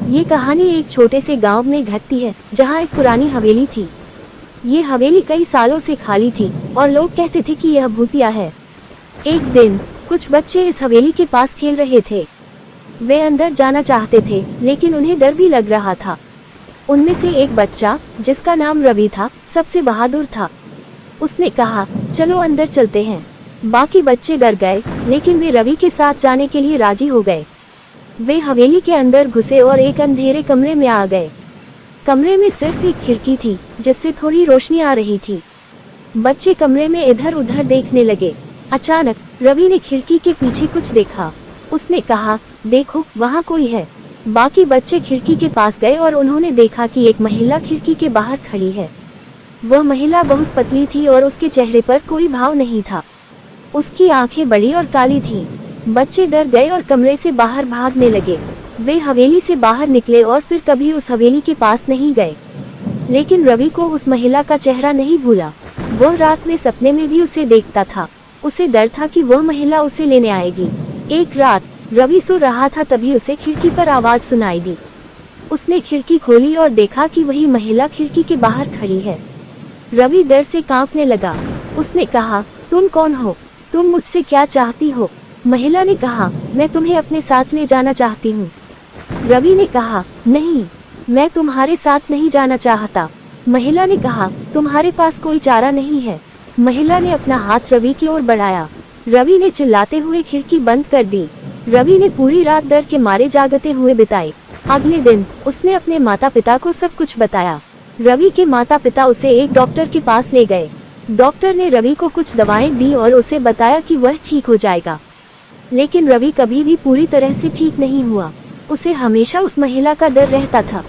ये कहानी एक छोटे से गांव में घटती है जहां एक पुरानी हवेली थी। ये हवेली कई सालों से खाली थी और लोग कहते थे कि यह भूतिया है। एक दिन कुछ बच्चे इस हवेली के पास खेल रहे थे। वे अंदर जाना चाहते थे लेकिन उन्हें डर भी लग रहा था। उनमें से एक बच्चा, जिसका नाम रवि था, सबसे बहादुर था। उसने कहा, चलो अंदर चलते हैं। बाकी बच्चे डर गए लेकिन वे रवि के साथ जाने के लिए राजी हो गए। वे हवेली के अंदर घुसे और एक अंधेरे कमरे में आ गए। कमरे में सिर्फ एक खिड़की थी जिससे थोड़ी रोशनी आ रही थी। बच्चे कमरे में इधर उधर देखने लगे। अचानक रवि ने खिड़की के पीछे कुछ देखा। उसने कहा, देखो वहाँ कोई है। बाकी बच्चे खिड़की के पास गए और उन्होंने देखा कि एक महिला खिड़की के बाहर खड़ी है। वह महिला बहुत पतली थी और उसके चेहरे पर कोई भाव नहीं था। उसकी आंखें बड़ी और काली थीं। बच्चे डर गए और कमरे से बाहर भागने लगे। वे हवेली से बाहर निकले और फिर कभी उस हवेली के पास नहीं गए। लेकिन रवि को उस महिला का चेहरा नहीं भूला। वह रात में सपने में भी उसे देखता था। उसे डर था कि वह महिला उसे लेने आएगी। एक रात रवि सो रहा था, तभी उसे खिड़की पर आवाज सुनाई दी। उसने खिड़की खोली और देखा कि वही महिला खिड़की के बाहर खड़ी है। रवि डर से कांपने लगा। उसने कहा, तुम कौन हो? तुम मुझसे क्या चाहती हो? महिला ने कहा, मैं तुम्हें अपने साथ ले जाना चाहती हूँ। रवि ने कहा, नहीं, मैं तुम्हारे साथ नहीं जाना चाहता। महिला ने कहा, तुम्हारे पास कोई चारा नहीं है। महिला ने अपना हाथ रवि की ओर बढ़ाया। रवि ने चिल्लाते हुए खिड़की बंद कर दी। रवि ने पूरी रात डर के मारे जागते हुए बिताई। अगले दिन उसने अपने माता पिता को सब कुछ बताया। रवि के माता पिता उसे एक डॉक्टर के पास ले गए। डॉक्टर ने रवि को कुछ दवाएं दी और उसे बताया कि वह ठीक हो जाएगा। लेकिन रवि कभी भी पूरी तरह से ठीक नहीं हुआ। उसे हमेशा उस महिला का डर रहता था।